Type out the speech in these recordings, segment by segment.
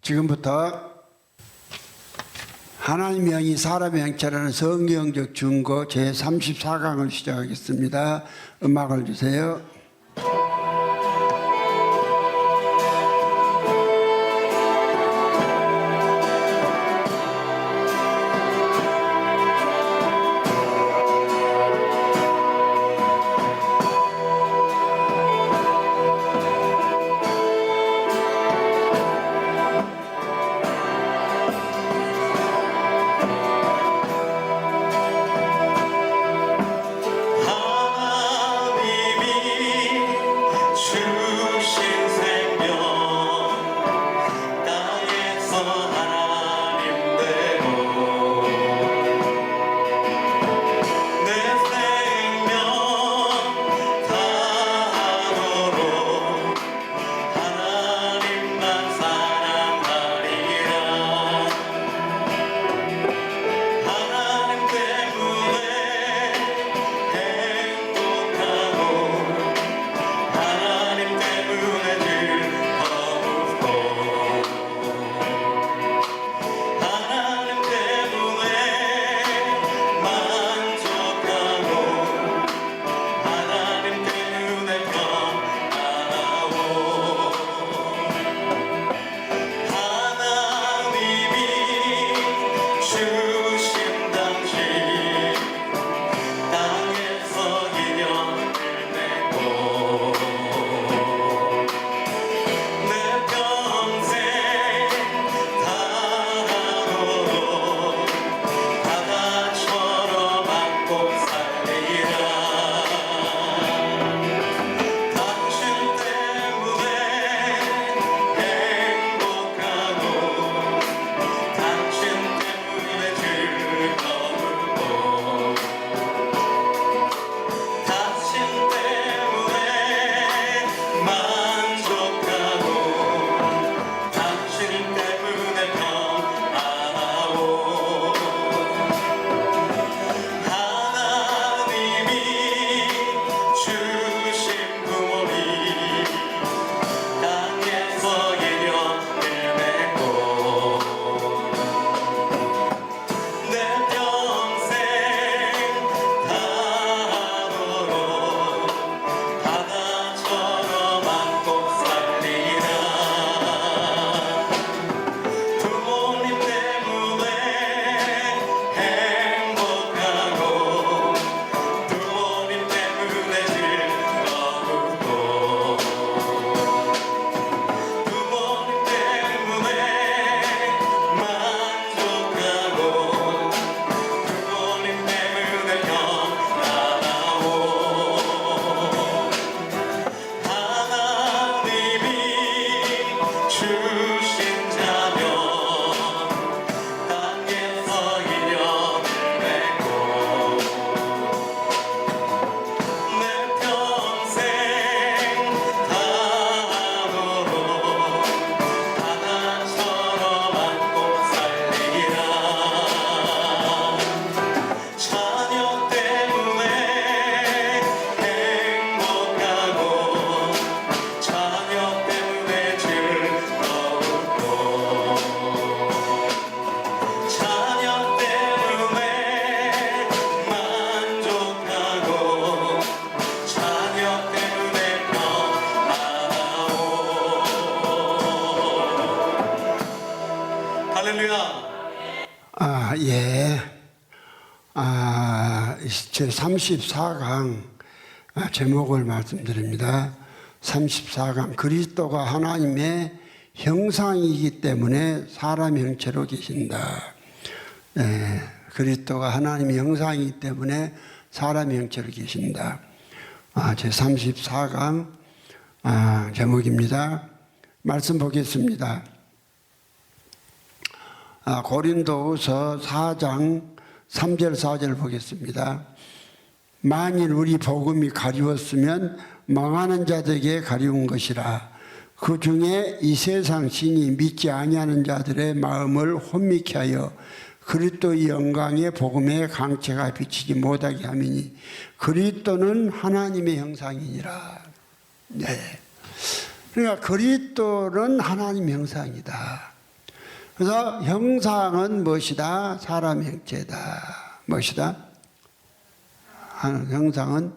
지금부터 하나님의 영이 사람의 형체라는 성경적 증거 제34강을 시작하겠습니다. 음악을 주세요. 제34강 제목을 말씀드립니다. 34강 그리스도가 하나님의 형상이기 때문에 사람 형체로 계신다. 그리스도가 하나님의 형상이기 때문에 사람 형체로 계신다. 제34강 제목입니다. 말씀 보겠습니다. 고린도후서 4장 3절 4절 보겠습니다. 만일 우리 복음이 가리웠으면 망하는 자들에게 가리운 것이라. 그 중에 이 세상 신이 믿지 아니하는 자들의 마음을 혼미케 하여 그리스도의 영광의 복음의 강체가 비치지 못하게 함이니 그리스도는 하나님의 형상이니라. 네. 그러니까 그리스도는 하나님의 형상이다. 그래서 형상은 무엇이다? 사람 형체다. 무엇이다? 형상은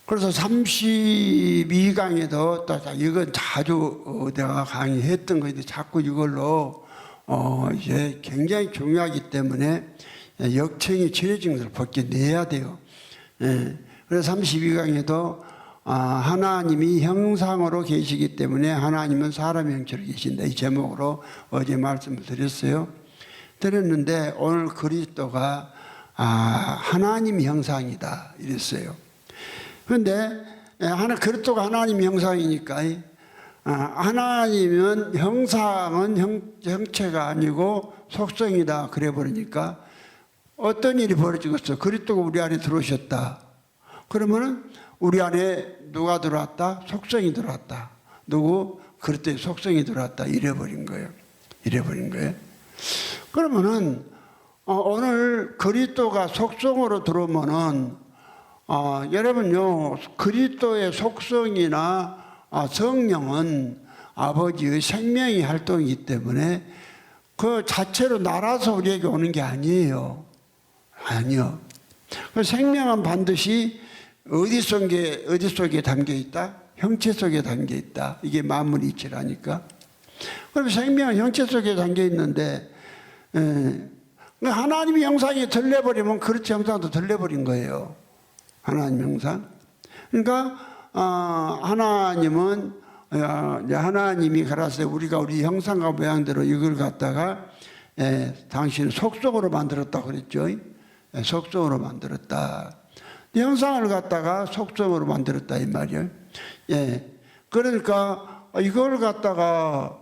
그래서 32강에도 또 이건 자주 내가 강의했던 건데 자꾸 이걸로 이제 굉장히 중요하기 때문에 역청이 지어진 것을 벗겨내야 돼요. 예. 그래서 32강에도 하나님이 형상으로 계시기 때문에 하나님은 사람 형체로 계신다. 이 제목으로 어제 말씀을 드렸어요. 드렸는데 오늘 그리스도가 하나님 형상이다 이랬어요. 그런데 그리스도가 하나님 형상이니까 하나님은 형상은 형체가 아니고 속성이다 그래 버리니까 어떤 일이 벌어지겠어? 그리스도가 우리 안에 들어오셨다. 그러면은 우리 안에 누가 들어왔다? 속성이 들어왔다. 누구? 그리스도의 속성이 들어왔다. 이래버린 거예요. 이래버린 거예요. 그러면은 오늘 그리스도가 속성으로 들어오면은 여러분요 그리스도의 속성이나 성령은 아버지의 생명의 활동이기 때문에 그 자체로 날아서 우리에게 오는 게 아니에요. 아니요. 그 생명은 반드시 어디 속에 담겨 있다? 형체 속에 담겨 있다. 이게 만물 이치라니까. 그럼 생명은 형체 속에 담겨 있는데 하나님의 형상이 들려버리면 그렇지 형상도 들려버린 거예요. 하나님 형상. 그러니까 하나님은 하나님이 가라사대 우리가 우리 형상과 모양대로 이걸 갖다가 당신은 속성으로 만들었다 그랬죠. 속성으로 만들었다. 형상을 갖다가 속성으로 만들었다 이 말이에요. 예. 그러니까 이걸 갖다가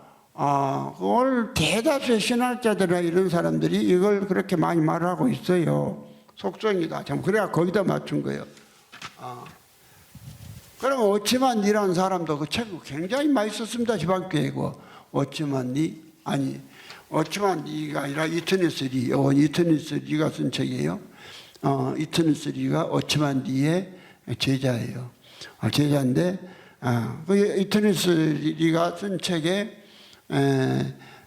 그걸 대다수의 신학자들이나 이런 사람들이 이걸 그렇게 많이 말하고 있어요. 속성이다. 참 그래야 거기다 맞춘 거예요. 그러면 어찌만 니라는 사람도 그 책 굉장히 많이 썼습니다. 지방교회고 어찌만 니 아니 어찌만 니가 아니라 이터니스 리 이건 이터니스 리가 쓴 책이에요. 이터니스 리가 어찌만 니의 제자예요. 제자인데 그 이터니스 리가 쓴 책에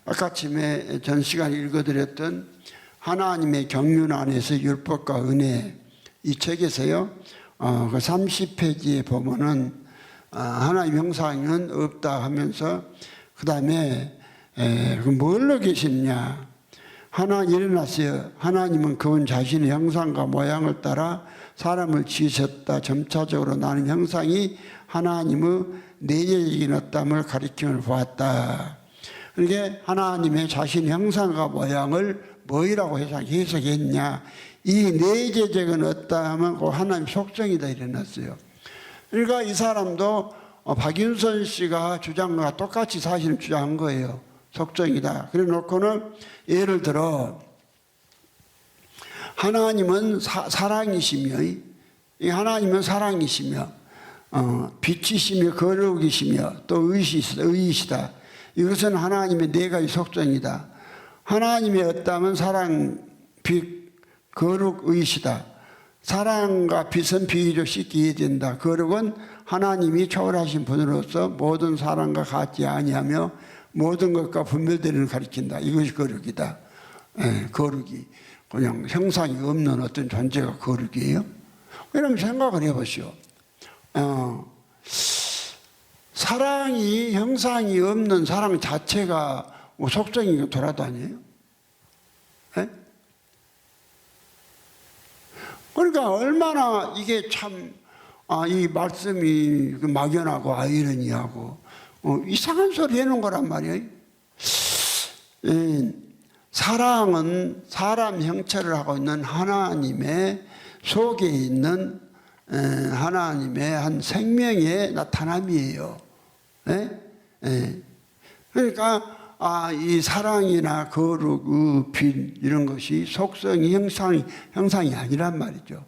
아까 아침에 전 시간에 읽어드렸던 하나님의 경륜 안에서 율법과 은혜 이 책에서요 그 30페이지에 보면은 하나님 형상은 없다 하면서 그 다음에 뭘로 계시느냐 하나님 일어났어요. 하나님은 그분 자신의 형상과 모양을 따라 사람을 지으셨다. 점차적으로 나는 형상이 하나님의 내재적인 어담을 가리킴을 보았다. 그러니까 하나님의 자신의 형상과 모양을 뭐이라고 해석했냐 이 내재적인 어담은 그 하나님 속성이다 이래놨어요. 그러니까 이 사람도 박윤선 씨가 주장한 것과 똑같이 사실은 주장한 거예요. 속성이다. 그래 놓고는 예를 들어 하나님은 사랑이시며 하나님은 사랑이시며 빛이시며 거룩이시며 또 의이시다. 이것은 하나님의 네 가지 속성이다. 하나님의 어담은 사랑, 빛, 거룩, 의이시다. 사랑과 빛은 비교적 쉽게 이해된다. 거룩은 하나님이 초월하신 분으로서 모든 사람과 같지 아니하며 모든 것과 분별되는 가리킨다. 이것이 거룩이다. 거룩이 그냥 형상이 없는 어떤 존재가 거룩이에요. 그럼 생각을 해보시오. 사랑이 형상이 없는 사랑 자체가 뭐 속성이 돌아다녀요. 그러니까 얼마나 이게 참 이 말씀이 막연하고 아이러니하고 이상한 소리 해놓은 거란 말이에요. 사랑은 사람 형체를 하고 있는 하나님의 속에 있는 하나님의 한 생명의 나타남이에요. 그러니까 이 사랑이나 거룩, 빛 이런 것이 속성이 형상이 아니란 말이죠.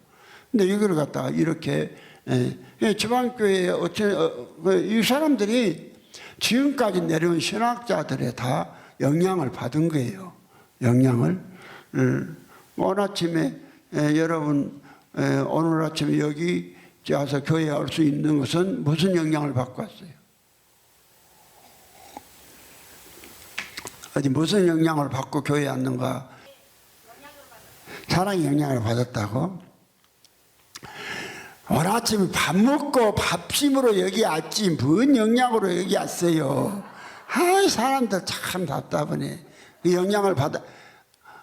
근데 이걸 갖다가 이렇게 지방교회에 이 사람들이 지금까지 내려온 신학자들의 다 영향을 받은 거예요. 영향을. 오늘 아침에 여러분 오늘 아침에 여기 와서 교회에 올 수 있는 것은 무슨 영향을 받고 왔어요? 어디 무슨 영향을 받고 교회에 왔는가? 사랑의 영향을 받았다고? 오늘 아침에 밥 먹고 밥심으로 여기 왔지 뭔 영향으로 여기 왔어요. 아이 사람들 참 답답하네. 그 영향을 받아.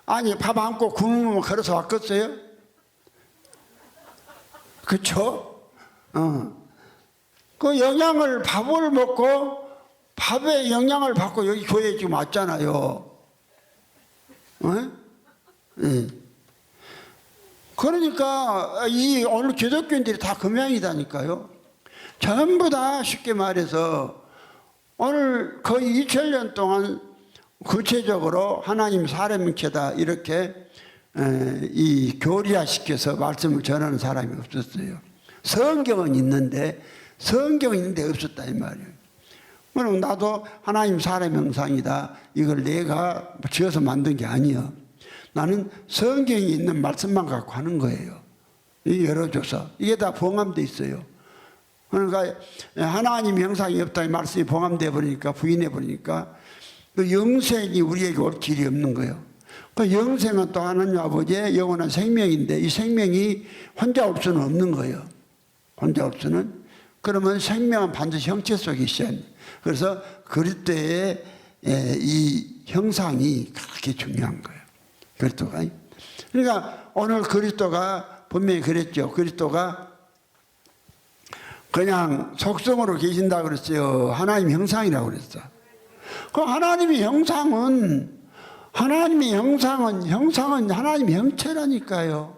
아니 밥 안 먹고 굶으면 걸어서 왔겠어요? 그쵸? 그 영향을 밥을 먹고 밥에 영향을 받고 여기 교회에 지금 왔잖아요. 그러니까 이 오늘 기독교인들이 다 금양이다니까요. 전부 다 쉽게 말해서 오늘 거의 2000년 동안 구체적으로 하나님 사람체다 이렇게 이 교리화시켜서 말씀을 전하는 사람이 없었어요. 성경은 있는데 없었다 이 말이에요. 그럼 나도 하나님 사람 형상이다. 이걸 내가 지어서 만든 게 아니에요. 나는 성경에 있는 말씀만 갖고 하는 거예요. 열어줘서. 이게 다 봉함돼 있어요. 그러니까 하나님 형상이 없다 이 말씀이 봉함돼 버리니까 부인해 버리니까 그 영생이 우리에게 올 길이 없는 거예요. 그 영생은 또 하나님 아버지의 영원한 생명인데 이 생명이 혼자 올 수는 없는 거예요. 혼자 올 수는. 그러면 생명은 반드시 형체 속에 있어야 합니다. 그래서 그리스도의 이 형상이 그렇게 중요한 거예요. 그리스도가. 그러니까 오늘 그리스도가 분명히 그랬죠. 그리스도가 그냥 속성으로 계신다고 그랬어요. 하나님 형상이라고 그랬어. 그 하나님의 형상은 하나님의 형체라니까요.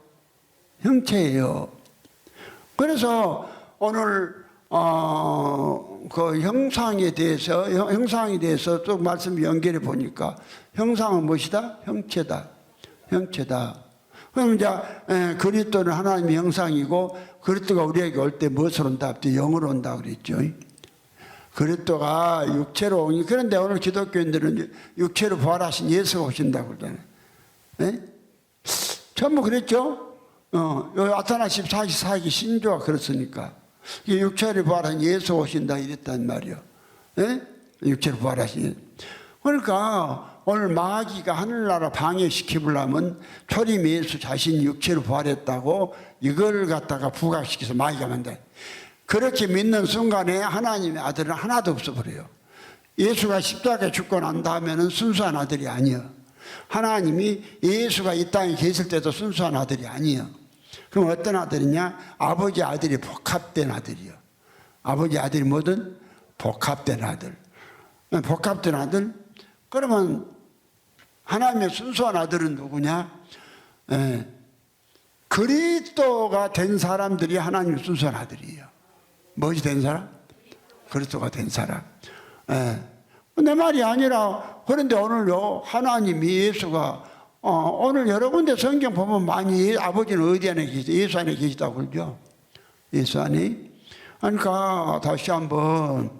형체예요. 그래서 오늘 그 형상에 대해서 또 말씀 연결해 보니까 형상은 무엇이다? 형체다. 그럼 이제 그리스도는 하나님의 형상이고 그리스도가 우리에게 올 때 무엇으로 온다? 영으로 온다 그랬죠. 그리스도가 육체로 오니 그런데 오늘 기독교인들은 육체로 부활하신 예수가 오신다고 그러잖아요. 네? 전부 그랬죠. 아타나 14기 신조가 그렇으니까 육체로 부활한 예수 오신다 이랬단 말이요. 네? 육체로 부활하신. 그러니까 오늘 마귀가 하늘나라 방해시키려면 초림 예수 자신이 육체로 부활했다고 이걸 갖다가 부각시켜서 마귀가 만다. 그렇게 믿는 순간에 하나님의 아들은 하나도 없어버려요. 예수가 십자가에 죽고 난 다음에는 순수한 아들이 아니에요. 하나님이 예수가 이 땅에 계실 때도 순수한 아들이 아니에요. 그럼 어떤 아들이냐? 아버지 아들이 복합된 아들이요. 아버지 아들이 뭐든 복합된 아들. 복합된 아들? 그러면 하나님의 순수한 아들은 누구냐? 그리스도가 된 사람들이 하나님의 순수한 아들이에요. 뭐지 된 사람? 그리스도가 된 사람. 내 말이 아니라 그런데 오늘요 하나님이 예수가 오늘 여러 군데 성경 보면 많이 아버지는 어디 안에 계시다? 예수 안에 계시다고 그러죠. 예수 안에. 그러니까 다시 한번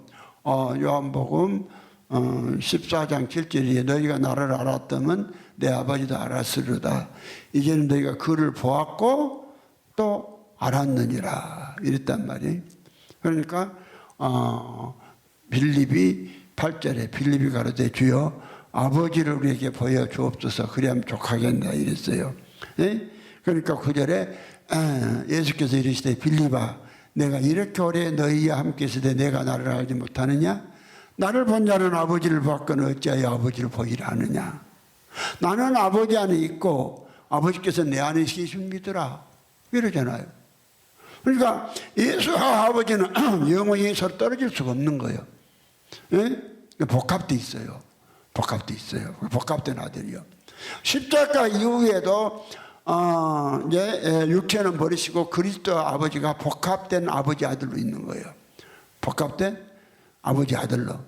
요한복음 14장 7절에 너희가 나를 알았다면 내 아버지도 알았으리로다. 이제는 너희가 그를 보았고 또 알았느니라 이랬단 말이에요. 그러니까 빌립이 8절에 빌립이 가로되 주여 아버지를 우리에게 보여주옵소서 그리하면 족하겠나 이랬어요. 네? 그러니까 9절에 예수께서 이르시되 빌립아 내가 이렇게 오래 너희와 함께 있으되 내가 나를 알지 못하느냐? 나를 본 자는 아버지를 보았거늘 어찌하여 아버지를 보이라 하느냐? 나는 아버지 안에 있고 아버지께서 내 안에 계신 믿으라 이러잖아요. 그러니까 예수와 아버지는 영원히 서로 떨어질 수가 없는 거예요. 예? 복합돼 있어요. 복합돼 있어요. 복합된 아들이요. 십자가 이후에도 이제 육체는 버리시고 그리스도 아버지가 복합된 아버지 아들로 있는 거예요. 복합된 아버지 아들로.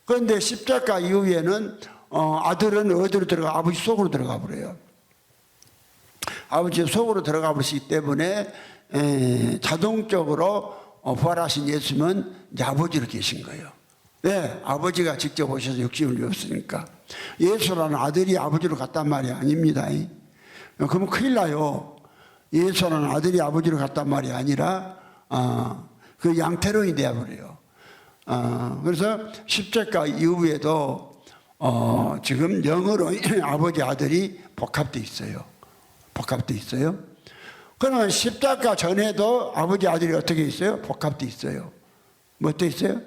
그런데 십자가 이후에는 아들은 어디로 들어가? 아버지 속으로 들어가 버려요. 아버지 속으로 들어가 버리기 때문에 자동적으로 부활하신 예수님은 이제 아버지로 계신 거예요. 네, 아버지가 직접 오셔서 육신을 입었으니까. 예수라는 아들이 아버지로 갔단 말이 아닙니다. 그러면 큰일 나요. 예수라는 아들이 아버지로 갔단 말이 아니라 그 양태론이 되어버려요. 그래서 십자가 이후에도 지금 영으로 아버지 아들이 복합돼 있어요. 복합돼 있어요. 그러면 십자가 전에도 아버지 아들이 어떻게 있어요? 복합돼 있어요. 뭐 어떻게 있어요?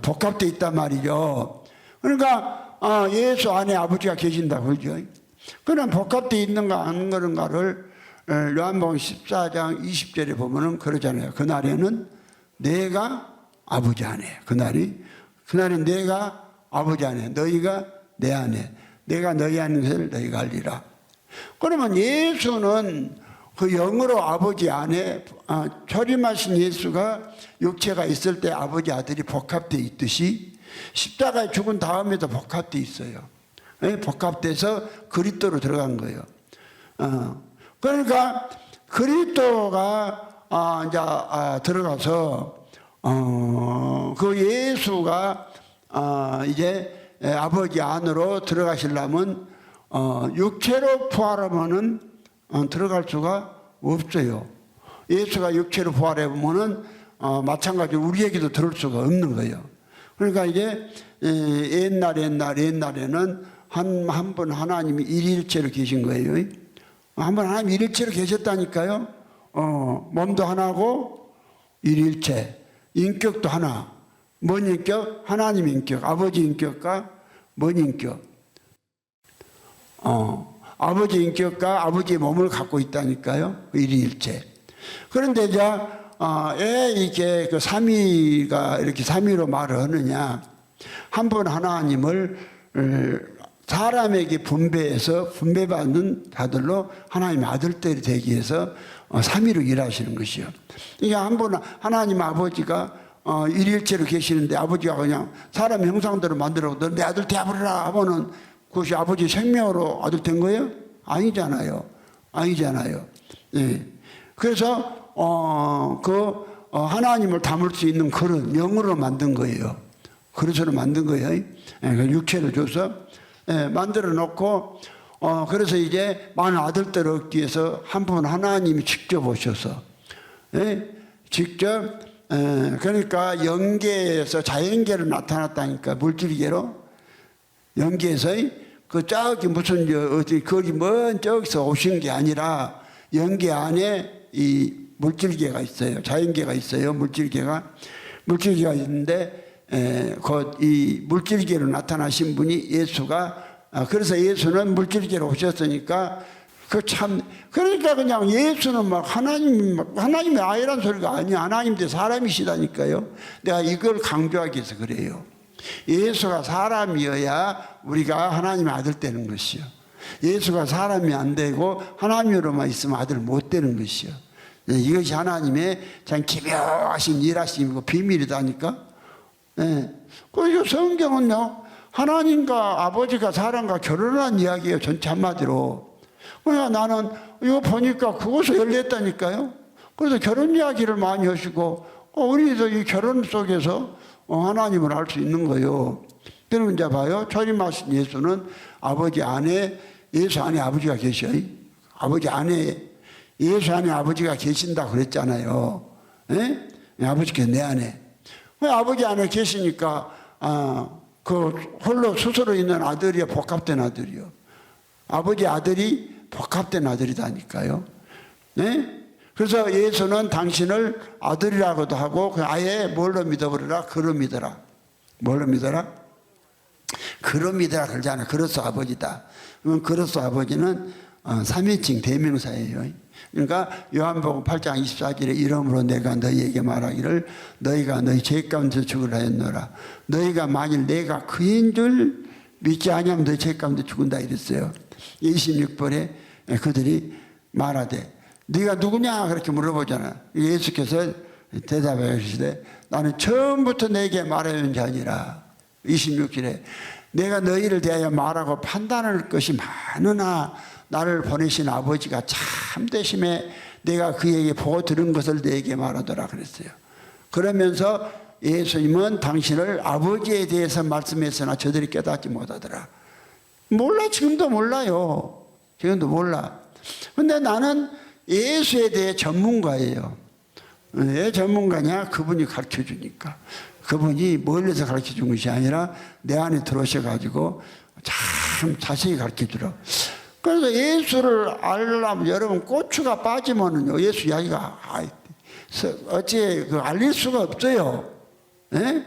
복합돼 있단 말이죠. 그러니까 예수 안에 아버지가 계신다 그러죠. 그럼 복합돼 있는가 안 그런가를 요한복음 14장 20절에 보면은 그러잖아요. 그날에는 내가 아버지 안에, 그날은 내가 아버지 안에, 너희가 내 안에, 내가 너희 안에 것을 너희가 알리라. 그러면 예수는 그 영으로 아버지 안에 초림하신 예수가 육체가 있을 때 아버지 아들이 복합되어 있듯이 십자가에 죽은 다음에도 복합되어 있어요. 복합돼서 그리스도로 들어간 거예요. 그러니까 그리스도가 이제 들어가서 그 예수가 이제 아버지 안으로 들어가시려면 육체로 부활하면은 들어갈 수가 없어요. 예수가 육체로 부활해 보면은 마찬가지로 우리에게도 들을 수가 없는 거예요. 그러니까 이제 옛날에는 한 분 하나님이 일일체로 계신 거예요. 한 번 하나님 일일체로 계셨다니까요. 몸도 하나고 일일체, 인격도 하나. 뭔 인격? 하나님 인격, 아버지 인격과 뭔 인격? 아버지 인격과 아버지의 몸을 갖고 있다니까요. 일일체. 그런데 이제 왜 이렇게 그 삼위가 이렇게 삼위로 말을 하느냐? 한 분 하나님을 사람에게 분배해서 분배받는 자들로 하나님의 아들들이 되기 위해서 삼위로 일하시는 것이요. 이게 한 분 하나님 아버지가 일일체로 계시는데 아버지가 그냥 사람 형상대로 만들어 내 아들 되어버려라 하면은 그것이 아버지 생명으로 아들 된 거예요? 아니잖아요. 아니잖아요. 예. 그래서 하나님을 담을 수 있는 그릇 영으로 만든 거예요. 그릇으로 만든 거예요. 예. 육체를 줘서 만들어 놓고 그래서 이제 많은 아들들을 얻기 위해서 한 분 하나님이 직접 오셔서 직접 그러니까 영계에서 자연계로 나타났다니까 물질계로 영계에서 그 저기 무슨 어디 거기 먼 저기서 오신 게 아니라 영계 안에 이 물질계가 있어요. 자연계가 있어요. 물질계가 있는데 곧 이 물질계로 나타나신 분이 예수가 그래서 예수는 물질계로 오셨으니까 그러니까 그냥 예수는 막 하나님의 아이란 소리가 아니야. 하나님도 사람이시다니까요. 내가 이걸 강조하기 위해서 그래요. 예수가 사람이어야 우리가 하나님의 아들 되는 것이요. 예수가 사람이 안 되고 하나님으로만 있으면 아들 못 되는 것이요. 이것이 하나님의 참 기묘하신 일하심이고 비밀이다니까. 그리고 성경은요, 하나님과 아버지가 사람과 결혼한 이야기예요. 전체 한마디로. 그러니까 나는 이거 보니까 그것을 열렸다니까요. 그래서 결혼 이야기를 많이 하시고, 우리도 이 결혼 속에서 하나님을 알 수 있는 거예요. 그러면 이제 봐요. 초림하신 예수는 아버지 안에, 예수 안에 아버지가 계셔요. 아버지 안에, 예수 안에 아버지가 계신다 그랬잖아요. 아버지께서 내 안에. 아버지 안에 계시니까, 그 홀로 스스로 있는 아들이야, 복합된 아들이요. 아버지 아들이 복합된 아들이다니까요. 그래서 예수는 당신을 아들이라고도 하고 아예 뭘로 믿어버려라? 그로 믿어라. 뭘로 믿어라? 그로 믿어라 그러잖아. 그로서 아버지다. 그러면 그로서 아버지는 삼위칭 대명사예요. 그러니까 요한복음 8장 24절에 이러므로 내가 너희에게 말하기를 너희가 너희 죄 가운데 죽으라 했노라. 너희가 만일 내가 그인 줄 믿지 아니하면 너희 죄 가운데 죽은다 이랬어요. 26절에 그들이 말하되 네가 누구냐 그렇게 물어보잖아. 예수께서 대답하시되 나는 처음부터 내게 말하는 자 아니라 26절에 내가 너희를 대하여 말하고 판단할 것이 많으나 나를 보내신 아버지가 참되심에 내가 그에게 보고 들은 것을 내게 말하더라 그랬어요. 그러면서 예수님은 당신을 아버지에 대해서 말씀했으나 저들이 깨닫지 못하더라. 몰라. 지금도 몰라요. 지금도 몰라. 근데 나는 예수에 대해 전문가예요. 왜 전문가냐? 그분이 가르쳐 주니까. 그분이 멀리서 가르쳐 준 것이 아니라 내 안에 들어오셔가지고 참 자세히 가르쳐 주라. 그래서 예수를 알려면 여러분 고추가 빠지면은요 예수 이야기가 어찌 알릴 수가 없어요. 예?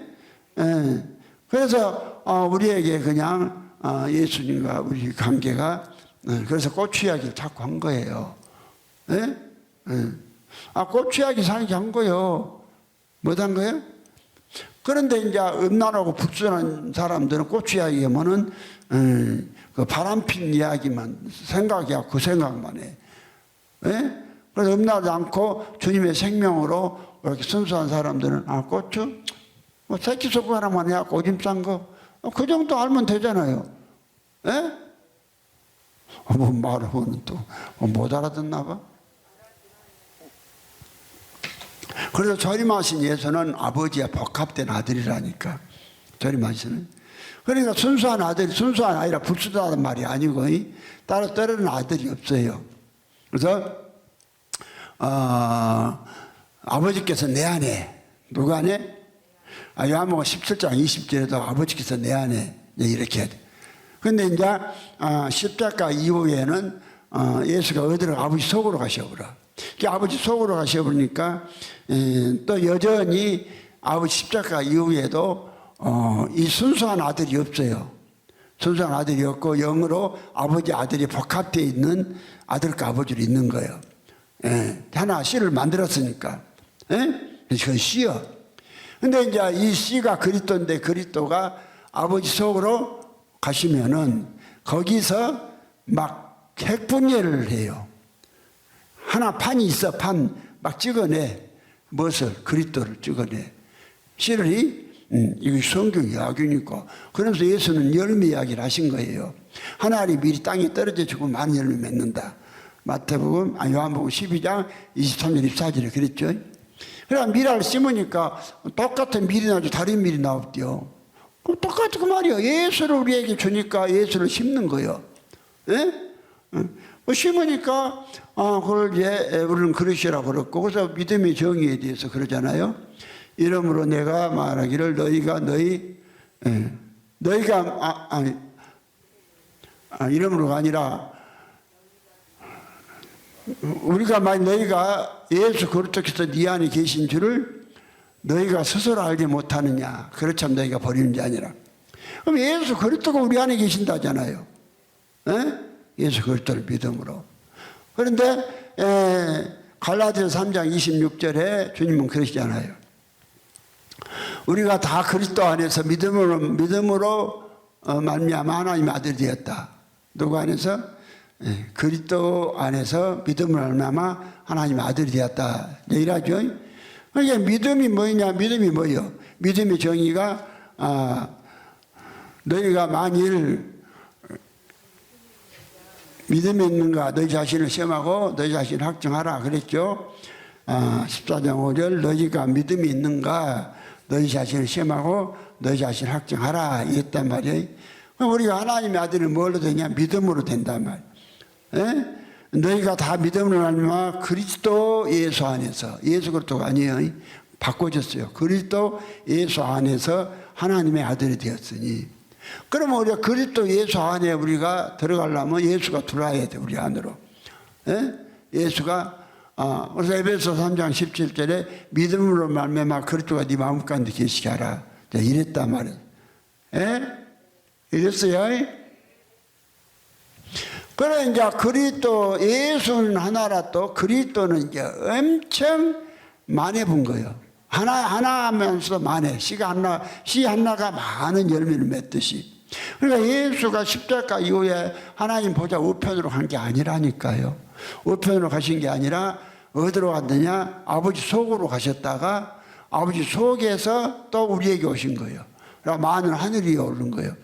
예. 그래서 우리에게 그냥 예수님과 우리 관계가 그래서 고추 이야기를 자꾸 한 거예요. 예? 예. 고추 이야기 사기 한 거요. 못한 거예요? 그런데 이제 음란하고 불순한 사람들은 고추 이야기 하면은 그 바람핀 이야기만 생각이야. 그 생각만 해. 예? 그래서 음란하지 않고 주님의 생명으로 이렇게 순수한 사람들은 고추? 뭐 새끼 소금 하나만 해갖고 오줌 싼 거? 그 정도 알면 되잖아요. 예? 뭐 말하고는 또 못 알아듣나 봐. 그래서 저림하신 예수는 아버지와 복합된 아들이라니까. 저림하시는. 그러니까 순수한 아들이 순수한 아니라 불순하다는 말이 아니고 따로 따르는 아들이 없어요. 그래서 아버지께서 내 안에 누구 안에? 요한복음 17장 20절에도 아버지께서 내 안에 이렇게 해야 돼. 근데 이제 십자가 이후에는 예수가 어디로 아버지 속으로 가셔버려. 아버지 속으로 가셔버리니까 또 여전히 아버지 십자가 이후에도 이 순수한 아들이 없어요. 순수한 아들이 없고 영으로 아버지 아들이 복합되어 있는 아들과 아버지로 있는 거예요. 예, 하나 씨를 만들었으니까. 예? 그건 씨요. 근데 이제 이 씨가 그리스도인데 그리스도가 아버지 속으로 가시면은 거기서 막 핵분열을 해요. 하나 판이 있어. 판 막 찍어내. 무엇을? 그리스도를 찍어내. 씨를 이게 성경 이야기니까. 그러면서 예수는 열매 이야기를 하신 거예요. 한 알이 미리 땅에 떨어져 죽으면 많은 열매 맺는다. 마태복음, 요한복음 12장 23절 24절에 그랬죠. 그러니까 미랄을 심으니까 똑같은 밀이 나지 다른 밀이 나왔대요. 똑같은 그 말이에요. 예수를 우리에게 주니까 예수를 심는 거예요. 예? 심으니까 그걸 이제 우리는 그릇이라고 그랬고, 그래서 믿음의 정의에 대해서 그러잖아요. 이러므로 내가 말하기를 너희가 이러므로가 아니라 우리가 만약 너희가 예수 그리스도께서 네 안에 계신 줄을 너희가 스스로 알지 못하느냐. 그렇참 너희가 버리는 게 아니라. 그럼 예수 그리스도가 우리 안에 계신다잖아요. 에? 예수 그리스도를 믿음으로. 그런데 갈라디아서 3장 26절에 주님은 그러시잖아요. 우리가 다 그리스도 안에서 믿음으로 말미암아 하나님의 아들이 되었다. 누구 안에서? 그리스도 안에서 믿음을 말미암아 하나님의 아들이 되었다. 이라죠. 그러니까 믿음이 뭐냐? 믿음이 뭐예요? 믿음의 정의가 너희가 만일 믿음이 있는가 너희 자신을 시험하고 너희 자신을 확증하라 그랬죠. 14장 5절 너희가 믿음이 있는가 너희 자신을 시험하고 너희 자신을 확증하라 이랬단 말이에요. 그럼 우리가 하나님의 아들을 뭘로 되냐? 믿음으로 된단 말이에요. 에? 너희가 다 믿음으로 말미암아 그리스도 예수 안에서, 예수 그리스도가 아니에요. 바꿔줬어요. 그리스도 예수 안에서 하나님의 아들이 되었으니. 그러면 우리가 그리스도 예수 안에 우리가 들어가려면 예수가 들어와야 돼, 우리 안으로. 에? 예수가 그래서 에베소 3장 17절에 믿음으로 말미암아 그리스도가 네 마음 가운데 계시게 하라. 이랬단 말이에요. 에? 이랬어요. 그래 이제 그리스도 예수는 하나라 또 그리스도는 이제 엄청 많이 본 거예요. 하나 하면서 많이 씨 하나가 많은 열매를 맺듯이. 그러니까 예수가 십자가 이후에 하나님 보좌 우편으로 간 게 아니라니까요. 우편으로 가신 게 아니라 어디로 갔느냐? 아버지 속으로 가셨다가 아버지 속에서 또 우리에게 오신 거예요. 그러니까 많은 하늘이 오른 거예요.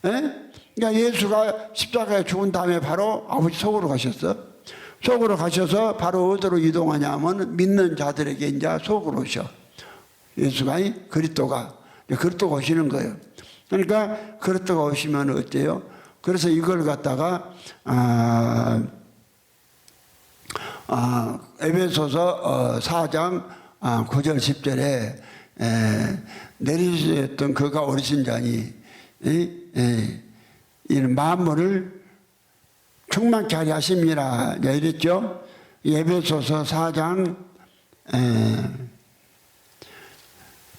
에? 그러니까 예수가 십자가에 죽은 다음에 바로 아버지 속으로 가셨어. 속으로 가셔서 바로 어디로 이동하냐 하면 믿는 자들에게 이제 속으로 오셔. 예수가 그리스도가 오시는 거예요. 그러니까 그리스도가 오시면 어때요? 그래서 이걸 갖다가 에베소서 4장 9절 10절에 내리셨던 그가 오르신 자니 이 만물을 충만케 하려 하심이라 이랬죠. 에베소서 4장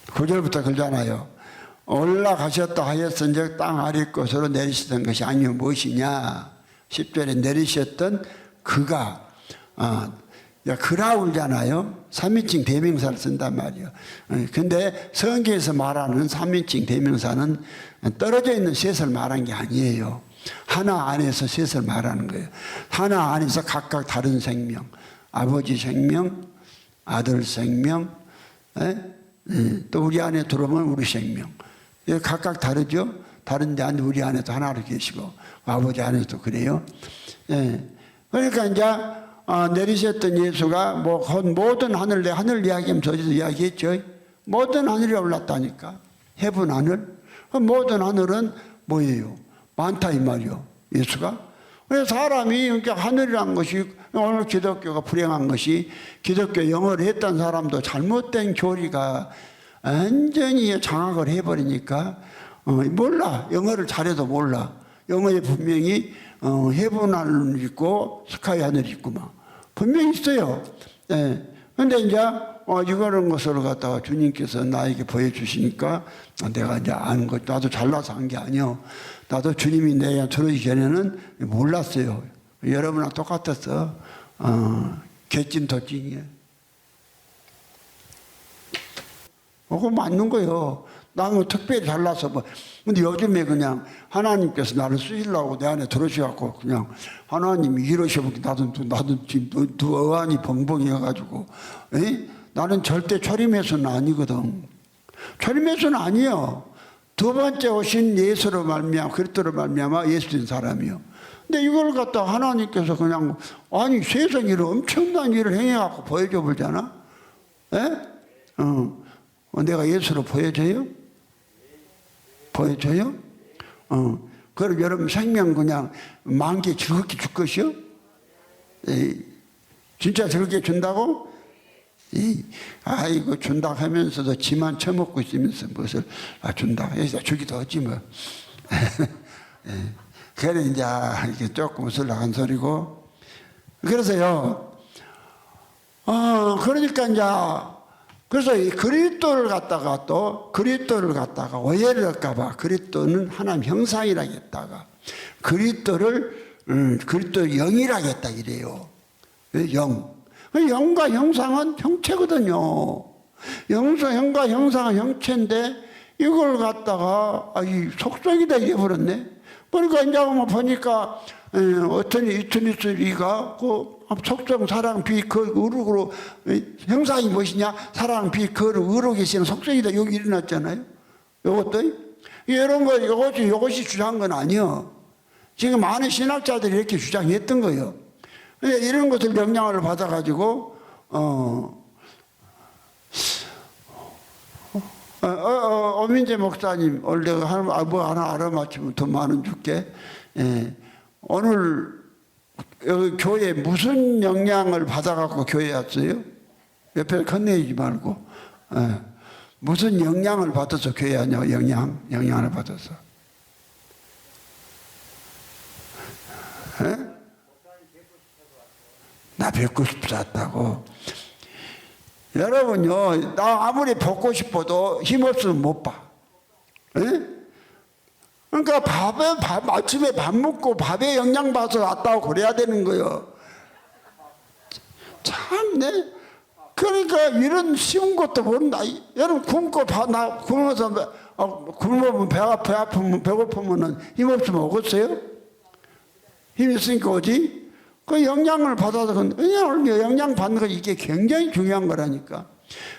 9절부터 그러잖아요. 올라가셨다 하였은즉 땅 아래 것으로 내리시던 것이 아니요 무엇이냐. 10절에 내리셨던 그가 그라 울잖아요. 3인칭 대명사를 쓴단 말이에요. 근데 성경에서 말하는 3인칭 대명사는 떨어져 있는 셋을 말한 게 아니에요. 하나 안에서 셋을 말하는 거예요. 하나 안에서 각각 다른 생명, 아버지 생명, 아들 생명, 또 우리 안에 들어오면 우리 생명. 각각 다르죠. 다른데 우리 안에도 하나로 계시고 아버지 안에도 그래요. 그러니까 이제 내리셨던 예수가 모든 하늘 이야기하면 저기서 이야기했죠. 모든 하늘이 올랐다니까. 해분 하늘. 모든 하늘은 뭐예요? 많다 이 말이요. 예수가. 그래서 사람이 그러니까 하늘이란 것이 오늘 기독교가 불행한 것이 기독교 영어를 했던 사람도 잘못된 교리가 완전히 장악을 해버리니까 몰라. 영어를 잘해도 몰라. 영어에 분명히 해분 하늘 있고 스카이 하늘이 있고 막 분명히 있어요. 근데 이제 이거는 것으로 갖다가 주님께서 나에게 보여주시니까 내가 이제 아는 것, 나도 잘나서 한 게 아니요. 나도 주님이 내가 들어오기 전에는 몰랐어요. 여러분랑 똑같았어. 개찐 도찐이에요. 그거 맞는 거예요. 나는 특별히 잘나서 뭐. 근데 요즘에 그냥 하나님께서 나를 쓰시려고 내 안에 들어오셔갖고 그냥 하나님이 이러셔보니 나도 지금 두 어안이 벙벙해가지고 나는 절대 초림에서는 아니거든. 초림에서는 아니에요. 두 번째 오신 예수로 말미암아 그리스도로 말미암아 예수된 사람이요. 근데 이걸 갖다 하나님께서 그냥 아니 세상 일을 엄청난 일을 행해갖고 보여줘 보잖아. 내가 예수로 보여줘요? 보여줘요? 그럼 여러분 생명 그냥 만개 즐겁게 줄 것이요? 진짜 즐겁게 준다고? 아이고 준다 하면서도 지만 처먹고 있으면서 무엇을 준다 해서 주기도 하지 뭐. 그래 이제 이게 조금 웃으려고 소리고. 그래서요. 그러니까 이제 그래서 이 그리스도를 갖다가 오해를 할까봐 그리스도는 하나님 형상이라 했다가 그리스도 영이라 했다 이래요. 영. 영과 형상은 형체거든요. 영과 형상은 형체인데 이걸 갖다가 이 속성이다 이래버렸네. 그러니까 이제 보니까 어떤 이투니스리가 그 속성 사랑 비 그 의룩으로 형상이 무엇이냐 사랑 비 그 의룩 계시는 속성이다 여기 일어났잖아요. 요것도 이런 거 이것이 주장한 건 아니요. 지금 많은 신학자들이 이렇게 주장했던 거예요. 이런 것을 영향을 받아가지고 오민재 목사님 오늘 내가 뭐 하나 알아맞히면 더 많은 줄게. 오늘 여기 교회 무슨 영향을 받아갖고 교회에 왔어요? 옆에 건네지 말고 무슨 영향을 받아서 교회에 왔냐? 영향을 받아서. 나 뵙고 싶어서 왔다고. 여러분요, 나 아무리 뵙고 싶어도 힘없으면 못 봐. 그러니까 아침에 밥 먹고 밥에 영양받아서 왔다고 그래야 되는 거예요. 참네. 그러니까 이런 쉬운 것도 모른다. 여러분 굶어서 굶으면 배 아프면 배고프면 힘없으면 오겠어요? 힘 있으니까 오지? 그 영향을 받아서 영향 받는 거 이게 굉장히 중요한 거라니까.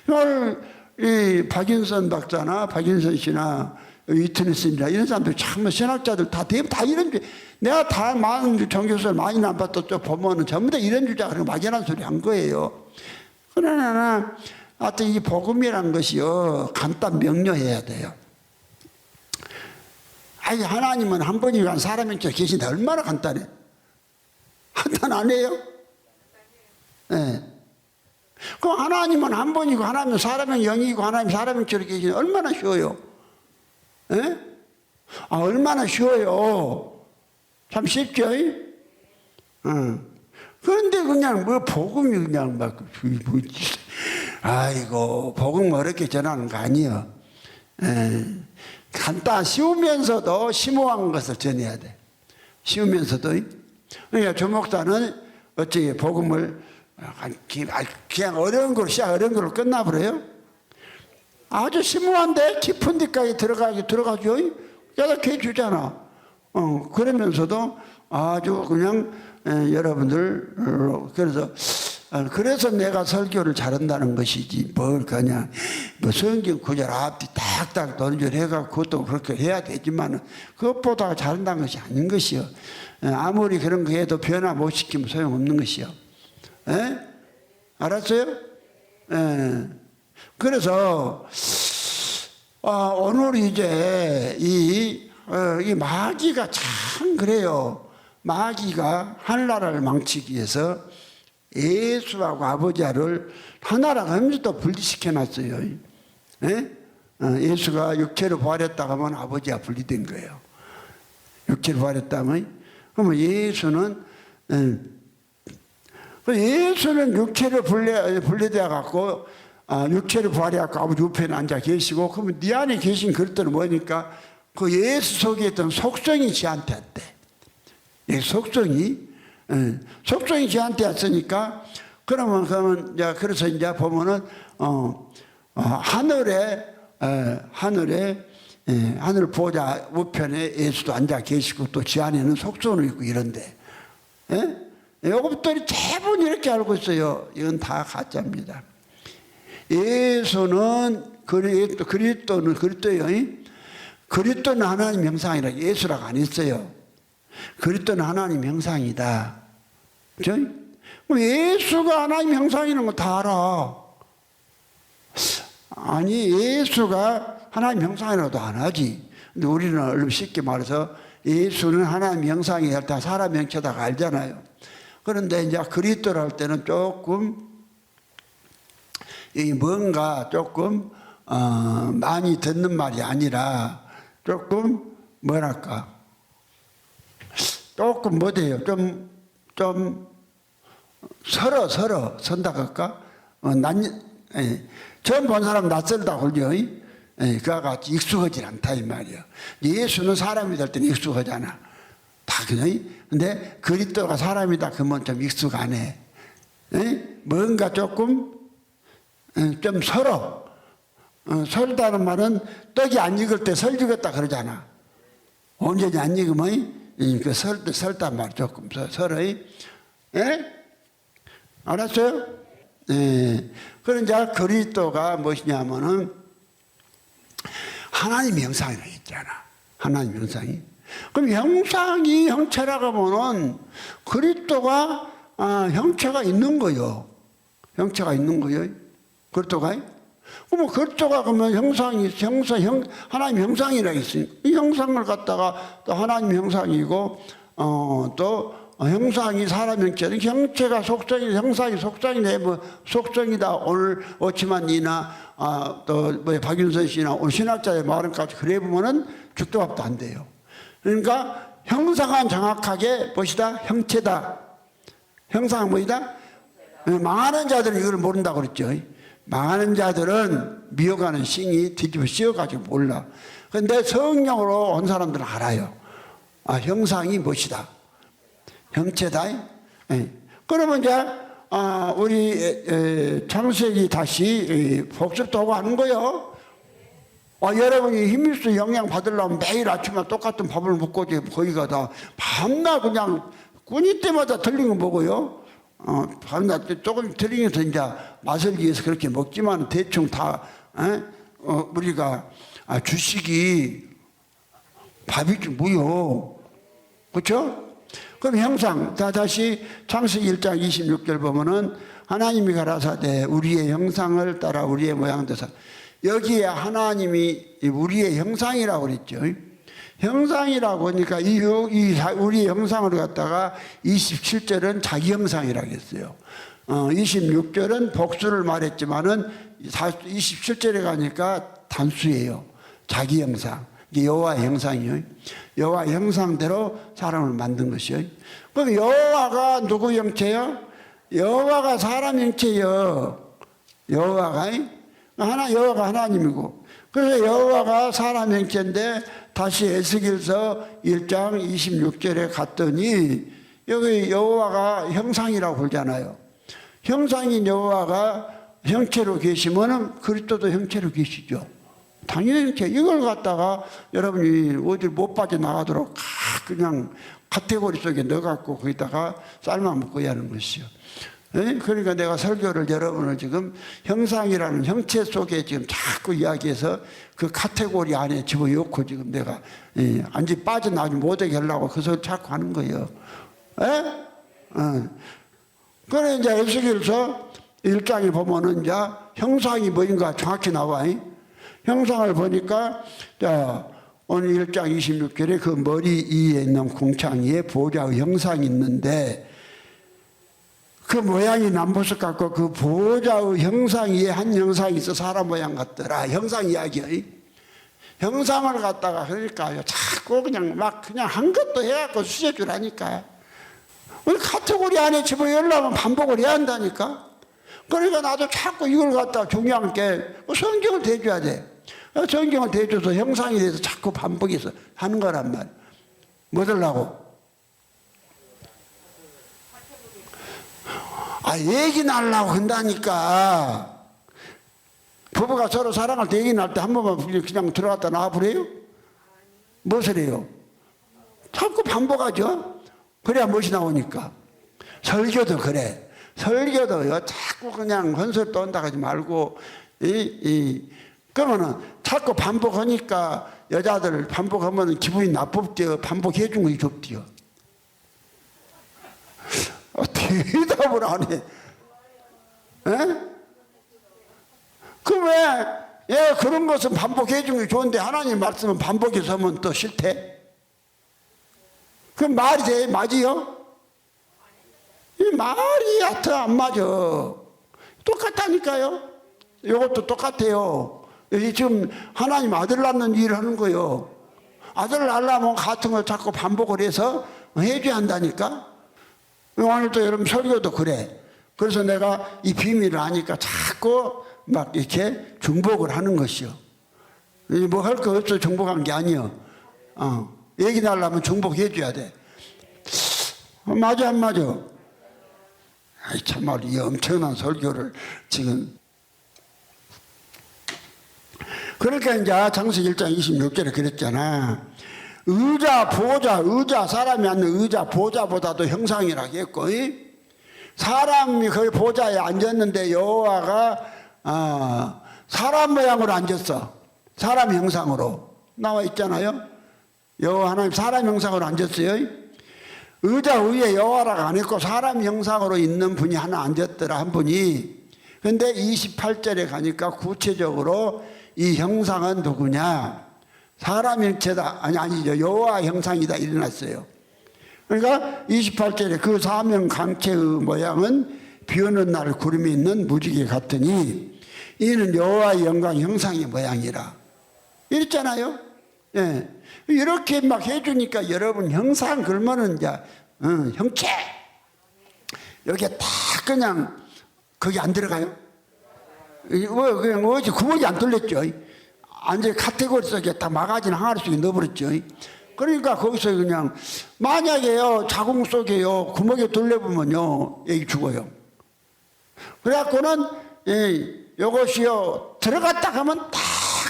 오늘 이 박인선 박사나 박인선 씨나 이트니스나 이런 사람들 참 신학자들 다 이런 내가 다 많은 종교서를 많이 남봤던 쪽 보면은 전부 다 이런 주장을 막연한 소리 한 거예요. 그러나 하여튼 이 복음이라는 것이요 간단 명료해야 돼요. 아니 하나님은 한 분이 위한 사람인 줄 계신데 얼마나 간단해. 한탄 안 해요? 네. 그럼 하나님은 한 분이고 하나님은 사람은 영이고 하나님 사람은 저렇게 계시니 얼마나 쉬워요? 예? 아, 얼마나 쉬워요? 참 쉽죠? 그런데 그냥 뭐 복음이 그냥 막 뭐지? 아이고 복음 어렵게 전하는 거 아니에요. 간단 쉬우면서도 심오한 것을 전해야 돼. 쉬우면서도. 그러니까 조 목사는 어찌 복음을 그냥 어려운 걸로 시작 어려운 걸로 끝나버려요? 아주 심오한데 깊은 데까지 들어가죠. 깨닫게 해주잖아. 그러면서도 아주 그냥 여러분들 그래서 내가 설교를 잘한다는 것이지 뭘 그냥 뭐 성경 구절 앞뒤 딱딱 던져해갖고 그것도 그렇게 해야 되지만 그것보다 잘한다는 것이 아닌 것이요. 아무리 그런 거 해도 변화 못 시키면 소용없는 것이요. 에? 알았어요? 그래서 오늘 이제 이 마귀가 참 그래요. 마귀가 하늘나라를 망치기 위해서 예수하고 아버지를 하나라고 하면서 또 분리시켜 놨어요. 예수가 육체로 부활했다고 하면 아버지와 분리된 거예요. 육체로 부활했다면 그러면 예수는 육체로 분리되어 갖고 육체로 부활해 갖고 아버지 우편에 앉아 계시고 그러면 네 안에 계신 그릇들은 뭐니까 그 예수 속에 있던 속성이 지한테 왔대. 속성이 지한테 왔으니까 그러면 이제 그래서 이제 보면은 하늘 보좌 우편에 예수도 앉아 계시고 또 지 안에는 속성이 있고 이런데 요것들이 대부분 이렇게 알고 있어요. 이건 다 가짜입니다. 예수는 그리스도는 그리스도예요. 그리스도는 하나님 형상이라 예수라고 안 했어요. 그리스도는 하나님 형상이다. 그죠? 예수가 하나님 형상이라는 거 다 알아. 아니 예수가 하나님 형상이라도 안 하지. 근데 우리는 얼른 쉽게 말해서 예수는 하나님 형상이 다 사람 형체다가 알잖아요. 그런데 이제 그리스도를 할 때는 조금 뭔가 조금 많이 듣는 말이 아니라 조금 뭐랄까 조금 뭐돼요? 좀 서로 선다 할까? 처음 본 사람 낯설다 그러죠. 그와 같이 익숙하지 않다 이 말이야. 예수는 사람이 될 때는 익숙하잖아. 다 그냥. 근데 그리스도가 사람이다 그러면 좀 익숙 안 해. 뭔가 조금 좀 설다는 말은 떡이 안 익을 때 설 익었다 그러잖아. 온전히 안 익으면 그 설단 말 조금 설어. 알았어요? 그러니까 그리스도가 무엇이냐면은 하나님 형상이라고 했잖아. 하나님 형상이. 그럼 형상이 형체라고 하면은 그리스도가 형체가 있는 거요. 형체가 있는 거요. 그리스도가. 그러면 그리스도가 그러면 하나님 형상이라 했으니 이 형상을 갖다가 또 하나님 형상이고 또 형상이 사람 형체는 형체가 속성이 형상이 속성이네 뭐 속성이다 오늘 오치만이나 또 뭐 박윤선 씨나 오늘 신학자의 말은까지 그래 보면은 죽도밥도 안 돼요. 그러니까 형상은 정확하게 무엇이다? 형체다. 형상은 뭐이다? 망하는 자들은 이걸 모른다고 그랬죠. 망하는 자들은 미혹하는 싱이 뒤집어 씌워가지고 몰라. 그런데 성령으로 온 사람들은 알아요. 형상이 무엇이다? 형체다. 그러면 이제 우리 창세기 다시 복습도 하고 하는 거요. 여러분이 힘있어 영양 받으려면 매일 아침에 똑같은 밥을 먹고 거기가 다 밤낮 그냥 꾸니 때마다 틀린 거 먹어요. 밤낮 조금 틀린 게 이제 맛을 위해서 그렇게 먹지만 대충 다 우리가 주식이 밥이지 뭐요. 그렇죠? 그럼 형상 다시 창세기 1장 26절 보면은 하나님이 가라사대 우리의 형상을 따라 우리의 모양 되사 여기에 하나님이 우리의 형상이라고 그랬죠. 형상이라고 하니까 우리의 형상을 갖다가 27절은 자기 형상이라고 했어요. 26절은 복수를 말했지만은 27절에 가니까 단수예요. 자기 형상. 이게 여호와의 형상이요. 여호와의 형상대로 사람을 만든 것이요. 그럼 여호와가 누구 형체요? 여호와가 사람 형체요. 여호와가 여호와가 하나님이고. 그래서 여호와가 사람 형체인데 다시 에스겔서 1장 26절에 갔더니 여기 여호와가 형상이라고 그러잖아요. 형상인 여호와가 형체로 계시면은 그리스도도 형체로 계시죠. 당연히 형체. 이걸 갖다가 여러분이 어딜 못 빠져나가도록 그냥 카테고리 속에 넣어갖고 거기다가 삶아 먹어야 하는 것이요. 그러니까 내가 설교를 여러분을 지금 형상이라는 형체 속에 지금 자꾸 이야기해서 그 카테고리 안에 집어넣고 지금 내가 안지 빠져나가지 못하게 하려고 그 소리 자꾸 하는 거예요. 그래 이제 에스겔서 1장에 보면은 이제 형상이 뭐인가 정확히 나와. 형상을 보니까 자 오늘 1장 26절에 그 머리 위에 있는 궁창 위에 보좌의 형상이 있는데 그 모양이 남보석 같고 그 보좌의 형상 위에 한 형상이 있어 사람 모양 같더라. 형상 이야기야. 형상을 갖다가 그러니까요. 자꾸 그냥 막 그냥 한 것도 해갖고 수제주라니까. 우리 카테고리 안에 집어넣으려면 반복을 해야 한다니까. 그러니까 나도 자꾸 이걸 갖다 중요한 게 성경을 대줘야 돼. 성경을 대줘서 형상이 돼서 자꾸 반복해서 하는 거란 말이야. 뭐 들라고? 얘기 나려고 한다니까. 부부가 서로 사랑할 때 얘기 날 때 한 번만 그냥 들어갔다 나와버려요? 무엇을 해요? 자꾸 반복하죠? 그래야 무엇이 나오니까. 설교도 그래. 설교도요, 자꾸 그냥 헌설 떠온다 하지 말고, 그러면은 자꾸 반복하니까 여자들 반복하면 기분이 나쁘죠. 반복해준 거 좋디요. 대답을 안 해. 왜 그런 것은 반복해준 게 좋은데 하나님 말씀은 반복해서 하면 또 싫대? 그럼 말이 돼? 맞지요? 이 말이 얕아 안 맞아. 똑같다니까요. 이것도 똑같아요. 지금 하나님 아들 낳는 일을 하는 거예요. 아들을 낳으려면 같은 걸 자꾸 반복을 해서 해줘야 한다니까. 오늘도 여러분 설교도 그래. 그래서 내가 이 비밀을 아니까 자꾸 막 이렇게 중복을 하는 것이요. 뭐 할 거 없어 중복한 게 아니요. 얘기 나려면 중복해줘야 돼. 맞아 안 맞아? 참말로 이 엄청난 설교를 지금. 그러니까 이제 창세기 1장 26절에 그랬잖아. 의자, 사람이 앉는 의자, 보좌보다도 형상이라고 했고, 사람이 거기 보좌에 앉았는데 여호와가 사람 모양으로 앉았어. 사람 형상으로 나와 있잖아요. 여호와 하나님 사람 형상으로 앉았어요. 의자 위에 여호와라고 안 했고 사람 형상으로 있는 분이 하나 앉았더라, 한 분이. 근데 28절에 가니까 구체적으로 이 형상은 누구냐? 사람 형체다. 아니죠. 여호와 형상이다. 일어났어요. 그러니까 28절에 그 사명 강체의 모양은 비 오는 날 구름이 있는 무지개 같으니 이는 여호와의 영광 형상의 모양이라. 이랬잖아요. 예. 이렇게 막 해주니까 여러분 형상 그러면은 이제 형체 여기에 딱 그냥 거기 안 들어가요? 그냥 어제 구멍이 안 뚫렸죠. 완전히 카테고리 속에 딱 마가진 항아리 속에 넣어버렸죠. 그러니까 거기서 그냥 만약에요 자궁 속에요 구멍에 뚫려보면요 여기 죽어요. 그래갖고는 이것이요 들어갔다 하면 딱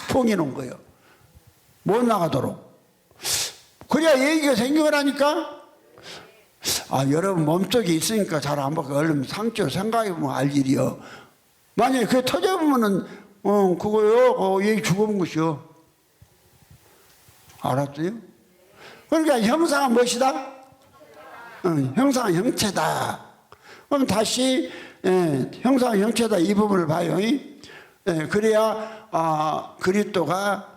통해 놓은 거예요. 못 나가도록. 그래야 얘기가 생겨나니까. 여러분 몸속에 있으니까 잘 안 보고 얼른 상처로 생각해보면 알 일이요. 만약에 그게 터져보면은 그거요 얘기 죽어본 것이요. 알았어요? 그러니까 형상은 무엇이다? 형상은 형체다. 그럼 다시 형상은 형체다 이 부분을 봐요. 그래야 그리스도가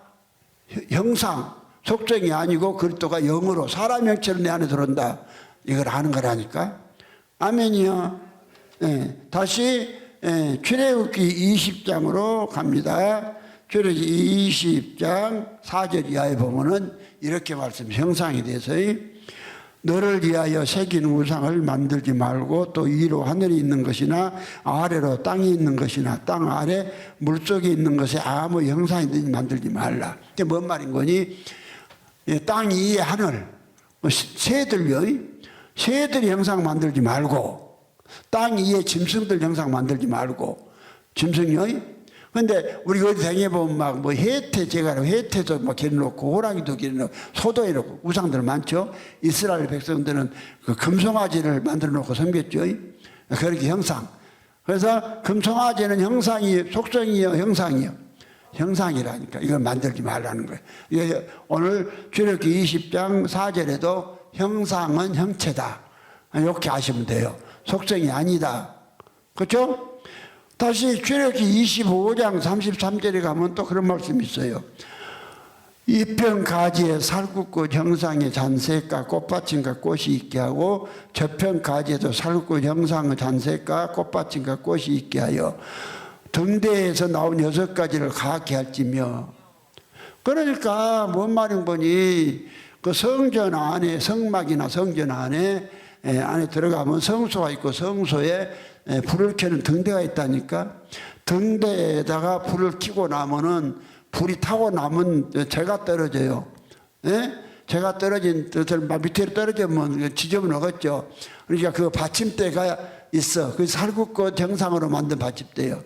형상 속성이 아니고 그리스도가 영으로 사람 형체로 내 안에 들어온다. 이걸 아는 거라니까. 아멘이요. 다시 출애굽기 20장으로 갑니다. 출애굽기 20장 4절 이하에 보면은 이렇게 말씀, 형상에 대해서요. 너를 위하여 새긴 우상을 만들지 말고 또 위로 하늘에 있는 것이나 아래로 땅에 있는 것이나 땅 아래 물속에 있는 것에 아무 형상이든지 만들지 말라. 이게 뭔 말인 거니? 땅 위에 하늘, 새들요. 새들이 형상 만들지 말고, 땅 위에 짐승들 형상 만들지 말고, 짐승요. 근데 우리가 어디 다녀보면 막 뭐 해태 제가로 해태도 막 기려놓고 호랑이도 기려놓고 소도 해놓고 우상들 많죠. 이스라엘 백성들은 그 금송아지를 만들어 놓고 섬겼죠. 그렇게 형상. 그래서 금송아지는 형상이 속성이요, 형상이요. 형상이라니까 이걸 만들지 말라는 거예요. 이게 오늘 출애굽기 20장 4절에도 형상은 형체다. 이렇게 아시면 돼요. 속성이 아니다. 그렇죠? 다시 출애굽기 25장 33절에 가면 또 그런 말씀이 있어요. 이편 가지에 살구꽃 형상의 잔색과 꽃받침과 꽃이 있게 하고 저편 가지에도 살구꽃 형상의 잔색과 꽃받침과 꽃이 있게 하여 등대에서 나온 6가지를 가게 할지며. 그러니까 뭔 말인 거니? 그 성전 안에, 성막이나 성전 안에 들어가면 성소가 있고 성소에 불을 켜는 등대가 있다니까. 등대에다가 불을 켜고 나면은 불이 타고 나면 재가 떨어져요. 재가 떨어진 뜻을 밑으로 떨어지면 지저분 하겠죠. 그러니까 그 받침대가 있어. 그 살구꽃 형상으로 만든 받침대요.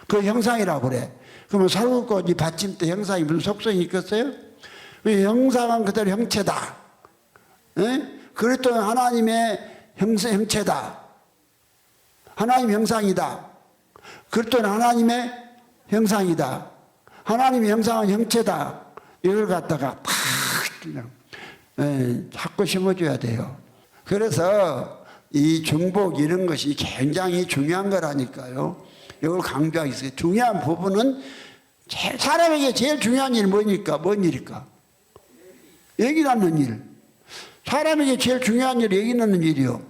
그 형상이라고 그래. 그러면 살구꽃이 받침대 형상이 무슨 속성이 있겠어요? 그 형상은 그대로 형체다. 그랬더니 하나님의 형체다. 하나님 형상이다. 그랬더니 하나님의 형상이다. 하나님의 형상은 형체다. 이걸 갖다가 팍 그냥 자꾸 심어줘야 돼요. 그래서 이 중복 이런 것이 굉장히 중요한 거라니까요. 이걸 강조하기 있어요. 중요한 부분은 사람에게 제일 중요한 일이 뭐니까? 뭔 일일까? 얘기 나누는 일. 사람에게 제일 중요한 일이 얘기 나누는 일이요.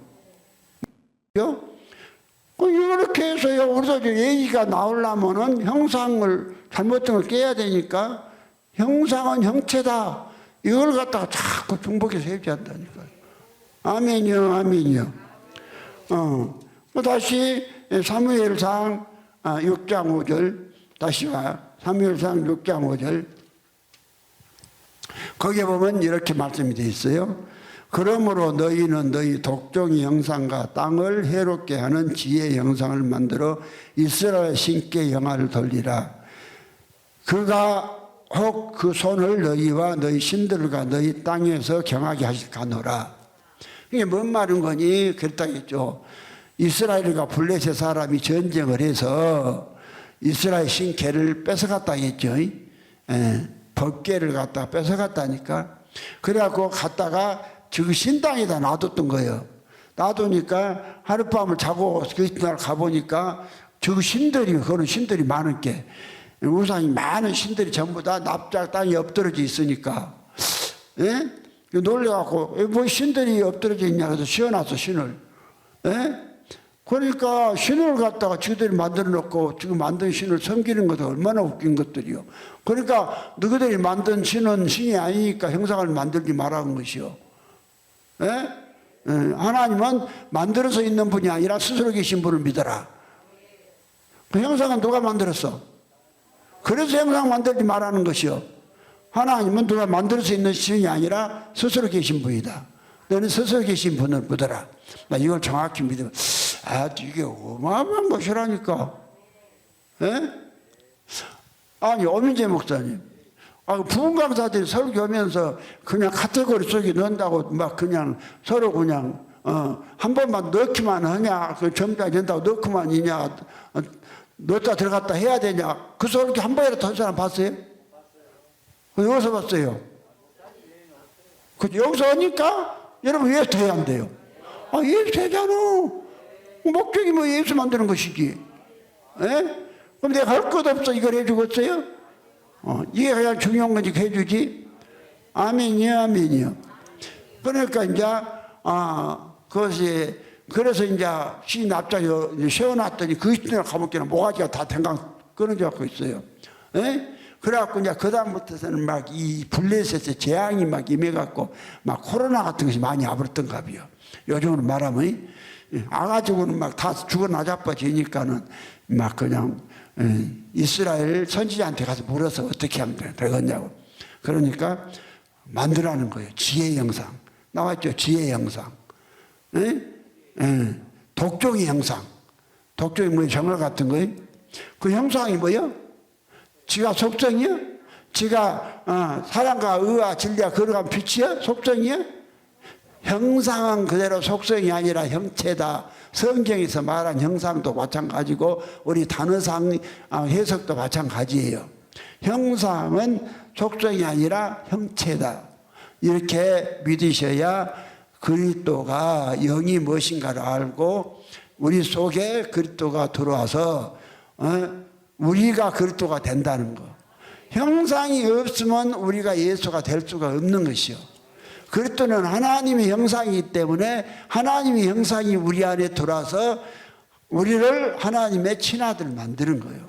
이렇게 해서요, 우리도 얘기가 나오려면은 형상을, 잘못된 걸 깨야 되니까, 형상은 형체다. 이걸 갖다가 자꾸 중복해서 얘기한다니까요. 아멘이요, 아멘이요. 다시 사무엘상 6장 5절, 다시 와. 사무엘상 6장 5절. 거기에 보면 이렇게 말씀이 되어 있어요. 그러므로 너희는 너희 독종의 형상과 땅을 해롭게 하는 지혜의 형상을 만들어 이스라엘 신께 영화를 돌리라. 그가 혹 그 손을 너희와 너희 신들과 너희 땅에서 경하게 하실까노라. 이게 뭔 말인 거니? 그랬다겠죠. 이스라엘과 블레셋 사람이 전쟁을 해서 이스라엘 신께를 뺏어갔다 했죠. 법궤를 갖다가 뺏어갔다니까. 그래갖고 갔다가 저 신당에다 놔뒀던 거예요. 놔두니까 하룻밤을 자고 그 이튿날 가보니까 저 신들이, 그런 신들이 많은 게, 우상이 많은 신들이 전부 다 납작 땅에 엎드러져 있으니까, 놀래갖고, 뭐 신들이 엎드러져 있냐 그래서 씌워놨어, 신을. 그러니까 신을 갖다가 지들이 만들어 놓고 지금 만든 신을 섬기는 것도 얼마나 웃긴 것들이요. 그러니까 너희들이 만든 신은 신이 아니니까 형상을 만들지 말라는 것이요. 하나님은 만들어서 있는 분이 아니라 스스로 계신 분을 믿어라. 그 형상은 누가 만들었어? 그래서 형상 만들지 말라는 것이요. 하나님은 누가 만들어서 있는 신이 아니라 스스로 계신 분이다. 너는 스스로 계신 분을 믿어라. 나 이걸 정확히 믿으면, 이게 어마어마한 것이라니까. 아니, 오민재 목사님. 부흥 강사들이 설교하면서 그냥 카테고리 속에 넣는다고 막 그냥 서로 그냥, 한 번만 넣기만 하냐, 그 점자 된다고 넣기만 이냐, 넣었다 들어갔다 해야 되냐. 그 설교 한 번이라도 한 사람 봤어요? 여기서 봤어요. 여기서 하니까 여러분 왜 더 해야 안 돼요? 예수 되잖아. 목적이 뭐 예수 만드는 것이지. 그럼 내가 할 것 없어 이걸 해주겠어요? 이게 가장 중요한 거지 해주지. 아멘이요, 아멘이요. 그러니까 이제 그것이 그래서 이제 시 납작이 세워놨더니 그 시대에 가보기에는 모가지가 다 댕강 끊어져 갖고 있어요. 예? 그래갖고 이제 그다음부터는 막 이 블레셋의 재앙이 막 임해갖고 막 코로나 같은 것이 많이 와버렸던가 봐요. 요즘은 말하면 아가지고는 막 다 죽어 나자빠지니까는 막 그냥 이스라엘 선지자한테 가서 물어서 어떻게 하면 되겠냐고. 그러니까 만들라는 거예요. 지혜 형상. 나왔죠. 지혜 형상. 독종의 형상. 독종이 뭐 정월 같은 거예요. 그 형상이 뭐예요? 지가 속성이요? 지가 사랑과 의와 진리가 걸어간 빛이요? 속성이요? 형상은 그대로 속성이 아니라 형체다. 성경에서 말한 형상도 마찬가지고 우리 단어상 해석도 마찬가지예요. 형상은 속성이 아니라 형체다. 이렇게 믿으셔야 그리스도가 영이 무엇인가를 알고 우리 속에 그리스도가 들어와서 우리가 그리스도가 된다는 거. 형상이 없으면 우리가 예수가 될 수가 없는 것이요. 그리스도는 하나님의 형상이기 때문에 하나님의 형상이 우리 안에 들어와서 우리를 하나님의 친아들 만드는 거예요.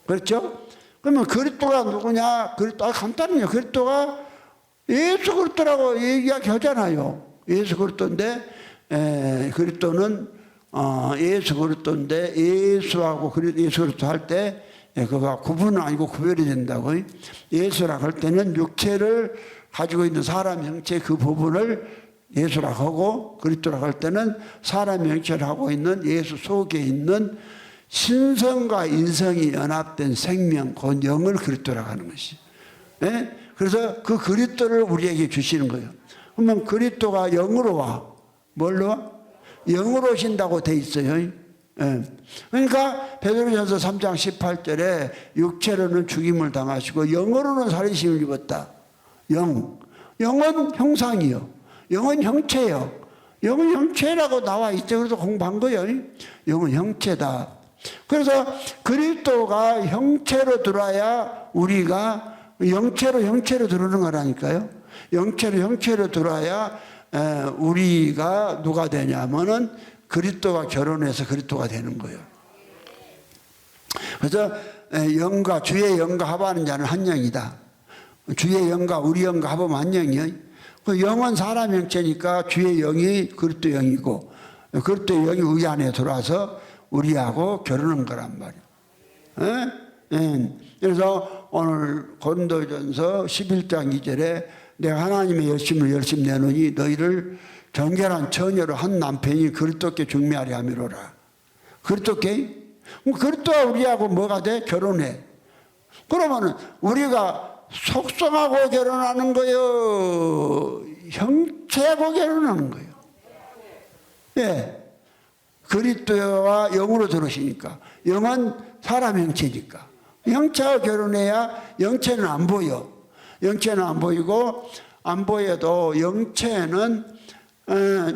그렇죠? 그러면 그리스도가 누구냐? 그리스도 간단해요. 그리스도가 예수 그리스도라고 얘기하잖아요. 예수 그리스도인데 그리스도는 예수 그리스도인데 예수하고 예수 그리스도 할 때 그가 구분은 아니고 구별이 된다고. 예수라고 할 때는 육체를 가지고 있는 사람 형체 그 부분을 예수라고 하고 그리스도라고 할 때는 사람 형체를 하고 있는 예수 속에 있는 신성과 인성이 연합된 생명, 그 영을 그리스도라고 하는 것이. 예? 그래서 그 그리스도를 우리에게 주시는 거예요. 그러면 그리스도가 영으로 와. 뭘로 와? 영으로 오신다고 돼 있어요. 예. 그러니까 베드로전서 3장 18절에 육체로는 죽임을 당하시고 영으로는 살리심을 입었다. 영은 형상이요. 영은 형체요. 영은 형체라고 나와 있죠. 그래서 공부한 거예요. 영은 형체다. 그래서 그리스도가 형체로 들어와야 우리가 형체로 들어오는 거라니까요. 형체로 들어와야 우리가 누가 되냐면은 그리스도가 결혼해서 그리스도가 되는 거예요. 그래서 영과 주의 영과 합하는 자는 한 영이다. 주의 영과 우리 영과 합하면 한 영이에요. 그 영은 사람 형체니까 주의 영이 그리스도 영이고 그리스도 영이 우리 안에 들어와서 우리하고 결혼한 거란 말이에요. 그래서 오늘 고린도전서 11장 2절에 내가 하나님의 열심을 열심 내노니 너희를 정결한 처녀로 한 남편이 그리스도께 중매하려 함이로라. 그리스도께? 그리스도와 우리하고 뭐가 돼? 결혼해. 그러면은 우리가 속성하고 결혼하는 거요? 형체하고 결혼하는 거예요? 예. 그리스도와 영으로 들어오시니까. 영은 사람 형체니까. 형체와 결혼해야 영체는 안 보여. 영체는 안 보이고 안 보여도 영체는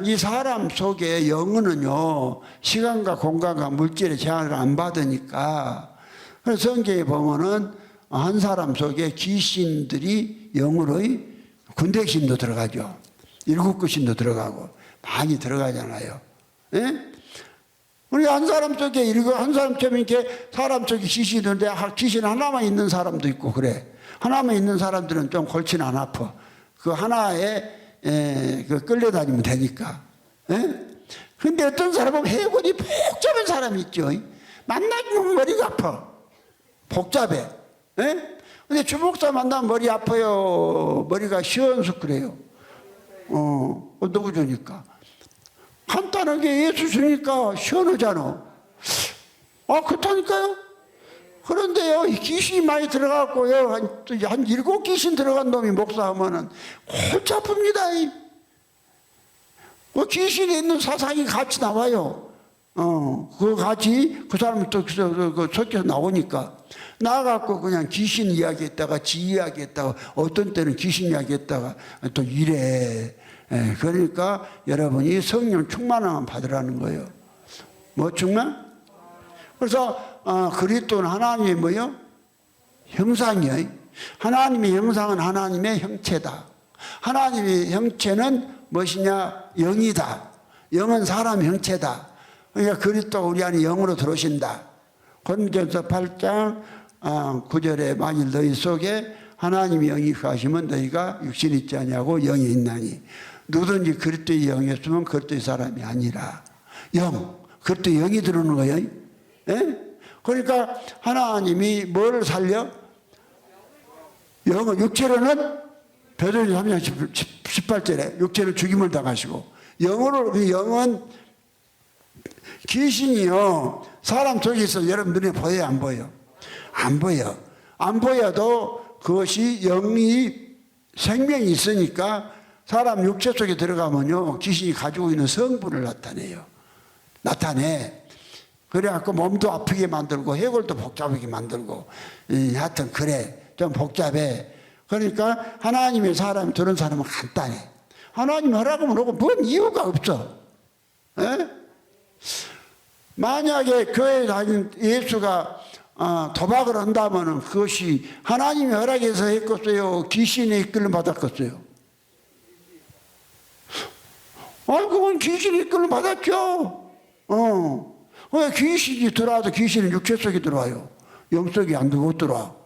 이 사람 속에 영은요 시간과 공간과 물질의 제한을 안 받으니까 그래서 성경에 보면은 한 사람 속에 귀신들이 영으로 군대 귀신도 들어가죠. 일곱 귀신도 들어가고 많이 들어가잖아요. 예? 우리 한 사람 속에 한 사람처럼 이렇게 사람 속에 귀신이 있는데 귀신 하나만 있는 사람도 있고 그래. 하나만 있는 사람들은 좀 골치는 안 아파. 그 하나에 끌려다니면 되니까. 근데 어떤 사람은 해골이 복잡한 사람이 있죠. 만나면 머리가 아파. 복잡해. 근데 주목사 만나면 머리 아파요. 머리가 시원서 그래요. 누구 주니까. 간단하게 예수 주니까 시원하잖아. 그렇다니까요. 그런데요, 귀신이 많이 들어갔고요, 한 7귀신 들어간 놈이 목사하면은 골치 아픕니다. 그 귀신에 있는 사상이 같이 나와요. 그 같이, 그 사람이 또 섞여서 나오니까. 나가갖고 그냥 귀신 이야기 했다가 지 이야기 했다가 어떤 때는 귀신 이야기 했다가 또 이래. 그러니까 여러분이 성령 충만함만 받으라는 거예요. 뭐 충만? 그래서 그리스도는 하나님의 뭐요? 형상이에요. 하나님의 형상은 하나님의 형체다. 하나님의 형체는 무엇이냐? 영이다. 영은 사람 형체다. 그러니까 그리스도가 우리 안에 영으로 들어오신다. 고린도전서 8장 9절에 만일 너희 속에 하나님의 영이 거하시면 너희가 육신이 있지 아니하고 영이 있나니 누구든지 그리스도의 영이 없으면 그리스도의 사람이 아니라. 영, 그리스도의 영이 들어오는 거예요. 예? 그러니까 하나님이 뭐를 살려? 영은 육체로는 베드로전서 3장 18절에 육체는 죽임을 당하시고 영으로 그 영은 귀신이요 사람 속에 있어 여러분 눈에 보여요 안 보여? 안 보여. 안 보여도 그것이 영이 생명이 있으니까 사람 육체 속에 들어가면요 귀신이 가지고 있는 성분을 나타내. 그래갖고 몸도 아프게 만들고 해골도 복잡하게 만들고 하여튼 그래 좀 복잡해. 그러니까 하나님의 사람이 들은 사람은 간단해. 하나님 허락하면 오고 뭔 이유가 없어. 에? 만약에 교회에 다닌 예수가 도박을 한다면 그것이 하나님의 허락에서 했겠어요? 귀신의 이끌림 받았겠어요? 그건 귀신의 이끌림 받았죠. 왜 귀신이 들어와도 귀신은 육체 속에 들어와요. 영 속에 안 들어와 못 들어와.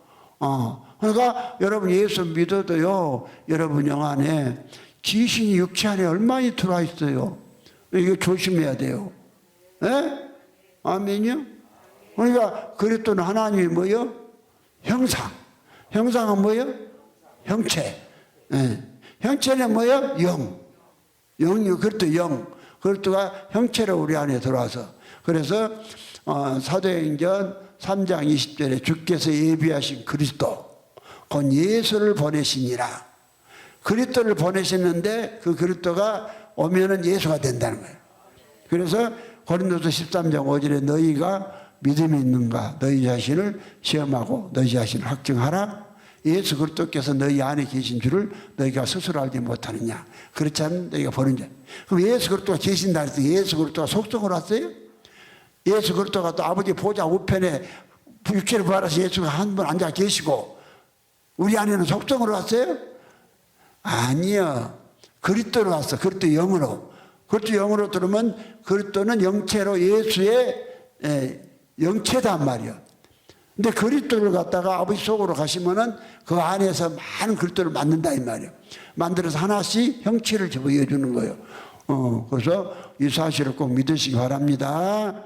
그러니까 여러분 예수 믿어도요 여러분 영 안에 귀신이 육체 안에 얼마나 들어와 있어요. 이거 조심해야 돼요. 예? 아멘이요? 그러니까 그리스도는 하나님이 뭐요? 형상. 형상은 뭐요? 형체. 예. 형체는 뭐요? 영. 영이 그리스도 영. 그리스도가 형체로 우리 안에 들어와서. 그래서 사도행전 3장 20절에 주께서 예비하신 그리스도 곧 예수를 보내시니라. 그리스도를 보내셨는데 그 그리스도가 오면은 예수가 된다는 거예요. 그래서 고린도서 13장 5절에 너희가 믿음이 있는가 너희 자신을 시험하고 너희 자신을 확증하라. 예수 그리스도께서 너희 안에 계신 줄을 너희가 스스로 알지 못하느냐. 그렇지 않으면 너희가 보는 자. 그럼 예수 그리스도가 계신다 해서 예수 그리스도가 속성으로 왔어요? 예수 그리스도가 또 아버지 보좌 우편에 육체를 부활해서 예수가 한 분 앉아 계시고 우리 안에는 속성으로 왔어요? 아니요. 그리스도로 왔어. 그리스도 영으로. 그리스도 영으로 들으면 그리스도는 영체로 예수의 영체단 말이야. 근데 그리스도를 갖다가 아버지 속으로 가시면은 그 안에서 많은 그리스도를 만든다 이 말이야. 만들어서 하나씩 형체를 보여주는 거예요. 그래서 이 사실을 꼭 믿으시기 바랍니다.